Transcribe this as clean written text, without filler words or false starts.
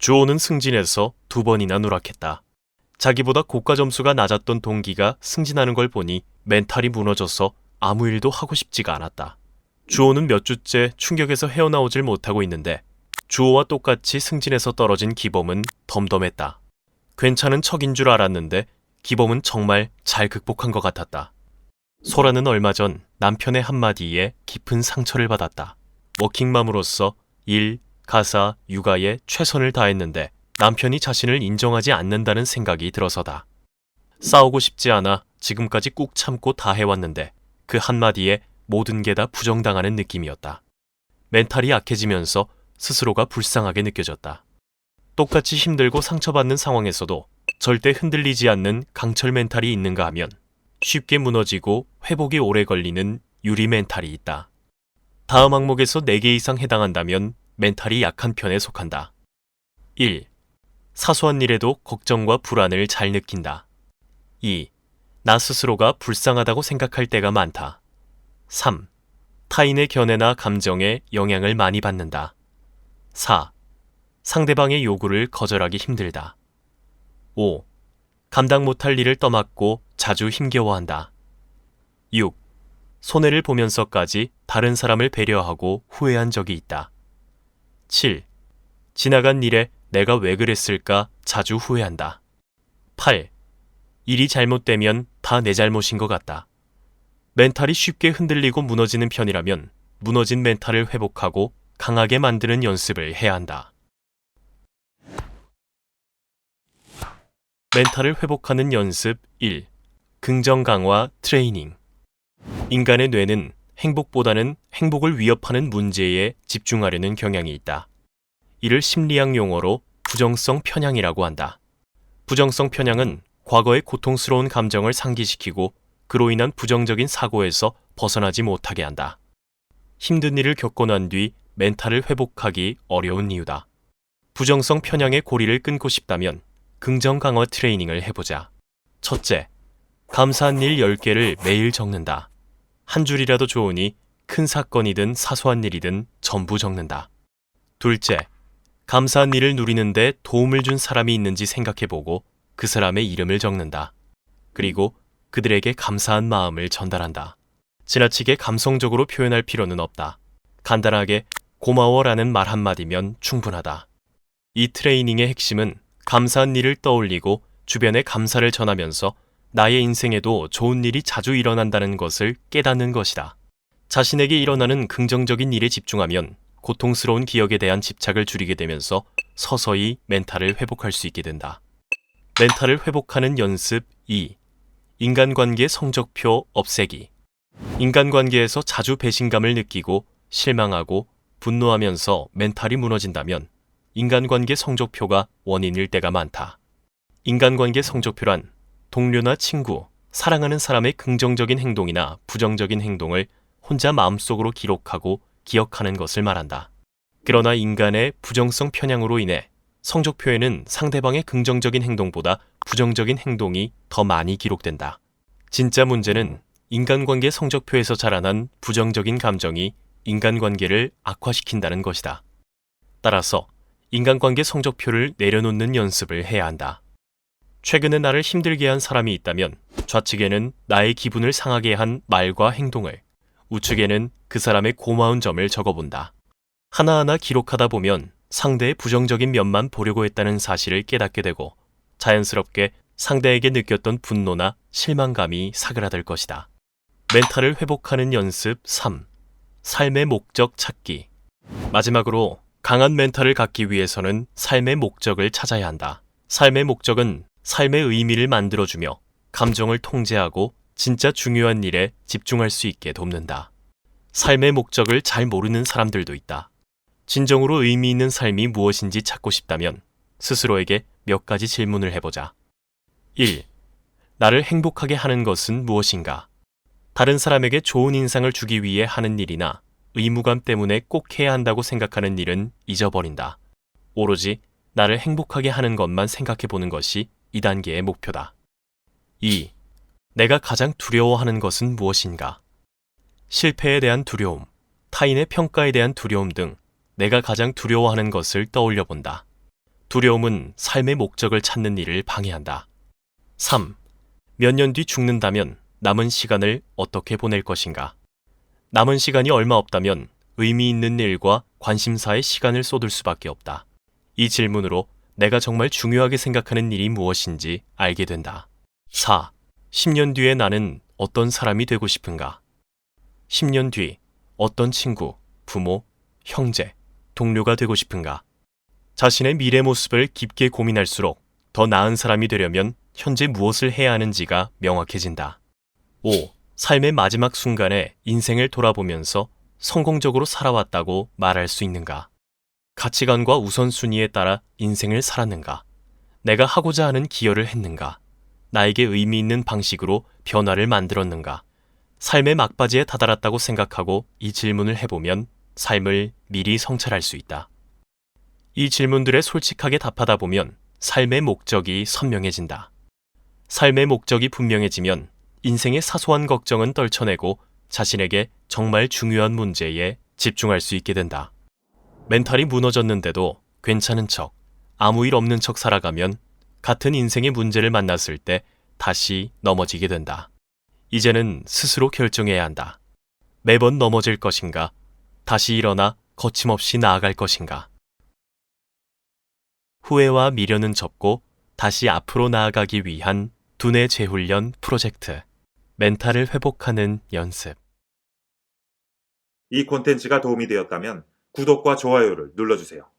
주호는 승진해서 2번이나 누락했다. 자기보다 고과 점수가 낮았던 동기가 승진하는 걸 보니 멘탈이 무너져서 아무 일도 하고 싶지가 않았다. 주호는 몇 주째 충격에서 헤어나오질 못하고 있는데 주호와 똑같이 승진해서 떨어진 기범은 덤덤했다. 괜찮은 척인 줄 알았는데 기범은 정말 잘 극복한 것 같았다. 소라는 얼마 전 남편의 한마디에 깊은 상처를 받았다. 워킹맘으로서 일, 가사, 육아에 최선을 다했는데 남편이 자신을 인정하지 않는다는 생각이 들어서다. 싸우고 싶지 않아 지금까지 꾹 참고 다 해왔는데 그 한마디에 모든 게 다 부정당하는 느낌이었다. 멘탈이 약해지면서 스스로가 불쌍하게 느껴졌다. 똑같이 힘들고 상처받는 상황에서도 절대 흔들리지 않는 강철 멘탈이 있는가 하면 쉽게 무너지고 회복이 오래 걸리는 유리 멘탈이 있다. 다음 항목에서 4개 이상 해당한다면 멘탈이 약한 편에 속한다. 1. 사소한 일에도 걱정과 불안을 잘 느낀다. 2. 나 스스로가 불쌍하다고 생각할 때가 많다. 3. 타인의 견해나 감정에 영향을 많이 받는다. 4. 상대방의 요구를 거절하기 힘들다. 5. 감당 못할 일을 떠맡고 자주 힘겨워한다. 6. 손해를 보면서까지 다른 사람을 배려하고 후회한 적이 있다. 7. 지나간 일에 내가 왜 그랬을까 자주 후회한다. 8. 일이 잘못되면 다 내 잘못인 것 같다. 멘탈이 쉽게 흔들리고 무너지는 편이라면 무너진 멘탈을 회복하고 강하게 만드는 연습을 해야 한다. 멘탈을 회복하는 연습 1. 긍정 강화 트레이닝. 인간의 뇌는 행복보다는 행복을 위협하는 문제에 집중하려는 경향이 있다. 이를 심리학 용어로 부정성 편향이라고 한다. 부정성 편향은 과거의 고통스러운 감정을 상기시키고 그로 인한 부정적인 사고에서 벗어나지 못하게 한다. 힘든 일을 겪고 난 뒤 멘탈을 회복하기 어려운 이유다. 부정성 편향의 고리를 끊고 싶다면 긍정 강화 트레이닝을 해보자. 첫째, 감사한 일 10개를 매일 적는다. 한 줄이라도 좋으니 큰 사건이든 사소한 일이든 전부 적는다. 둘째, 감사한 일을 누리는데 도움을 준 사람이 있는지 생각해보고 그 사람의 이름을 적는다. 그리고 그들에게 감사한 마음을 전달한다. 지나치게 감성적으로 표현할 필요는 없다. 간단하게 고마워라는 말 한마디면 충분하다. 이 트레이닝의 핵심은 감사한 일을 떠올리고 주변에 감사를 전하면서 나의 인생에도 좋은 일이 자주 일어난다는 것을 깨닫는 것이다. 자신에게 일어나는 긍정적인 일에 집중하면 고통스러운 기억에 대한 집착을 줄이게 되면서 서서히 멘탈을 회복할 수 있게 된다. 멘탈을 회복하는 연습 2. 인간관계 성적표 없애기. 인간관계에서 자주 배신감을 느끼고 실망하고 분노하면서 멘탈이 무너진다면 인간관계 성적표가 원인일 때가 많다. 인간관계 성적표란 동료나 친구, 사랑하는 사람의 긍정적인 행동이나 부정적인 행동을 혼자 마음속으로 기록하고 기억하는 것을 말한다. 그러나 인간의 부정성 편향으로 인해 성적표에는 상대방의 긍정적인 행동보다 부정적인 행동이 더 많이 기록된다. 진짜 문제는 인간관계 성적표에서 자라난 부정적인 감정이 인간관계를 악화시킨다는 것이다. 따라서 인간관계 성적표를 내려놓는 연습을 해야 한다. 최근에 나를 힘들게 한 사람이 있다면 좌측에는 나의 기분을 상하게 한 말과 행동을, 우측에는 그 사람의 고마운 점을 적어본다. 하나하나 기록하다 보면 상대의 부정적인 면만 보려고 했다는 사실을 깨닫게 되고 자연스럽게 상대에게 느꼈던 분노나 실망감이 사그라들 것이다. 멘탈을 회복하는 연습 3. 삶의 목적 찾기. 마지막으로 강한 멘탈을 갖기 위해서는 삶의 목적을 찾아야 한다. 삶의 목적은 삶의 의미를 만들어주며 감정을 통제하고 진짜 중요한 일에 집중할 수 있게 돕는다. 삶의 목적을 잘 모르는 사람들도 있다. 진정으로 의미 있는 삶이 무엇인지 찾고 싶다면 스스로에게 몇 가지 질문을 해보자. 1. 나를 행복하게 하는 것은 무엇인가? 다른 사람에게 좋은 인상을 주기 위해 하는 일이나 의무감 때문에 꼭 해야 한다고 생각하는 일은 잊어버린다. 오로지 나를 행복하게 하는 것만 생각해보는 것이 2단계의 목표다. 2. 내가 가장 두려워하는 것은 무엇인가? 실패에 대한 두려움, 타인의 평가에 대한 두려움 등 내가 가장 두려워하는 것을 떠올려 본다. 두려움은 삶의 목적을 찾는 일을 방해한다. 3. 몇 년 뒤 죽는다면 남은 시간을 어떻게 보낼 것인가? 남은 시간이 얼마 없다면 의미 있는 일과 관심사에 시간을 쏟을 수밖에 없다. 이 질문으로 내가 정말 중요하게 생각하는 일이 무엇인지 알게 된다. 4. 10년 뒤에 나는 어떤 사람이 되고 싶은가? 10년 뒤 어떤 친구, 부모, 형제, 동료가 되고 싶은가? 자신의 미래 모습을 깊게 고민할수록 더 나은 사람이 되려면 현재 무엇을 해야 하는지가 명확해진다. 5. 삶의 마지막 순간에 인생을 돌아보면서 성공적으로 살아왔다고 말할 수 있는가? 가치관과 우선순위에 따라 인생을 살았는가? 내가 하고자 하는 기여를 했는가? 나에게 의미 있는 방식으로 변화를 만들었는가? 삶의 막바지에 다다랐다고 생각하고 이 질문을 해보면 삶을 미리 성찰할 수 있다. 이 질문들에 솔직하게 답하다 보면 삶의 목적이 선명해진다. 삶의 목적이 분명해지면 인생의 사소한 걱정은 떨쳐내고 자신에게 정말 중요한 문제에 집중할 수 있게 된다. 멘탈이 무너졌는데도 괜찮은 척, 아무 일 없는 척 살아가면 같은 인생의 문제를 만났을 때 다시 넘어지게 된다. 이제는 스스로 결정해야 한다. 매번 넘어질 것인가? 다시 일어나 거침없이 나아갈 것인가? 후회와 미련은 접고 다시 앞으로 나아가기 위한 두뇌 재훈련 프로젝트. 멘탈을 회복하는 연습. 이 콘텐츠가 도움이 되었다면 구독과 좋아요를 눌러주세요.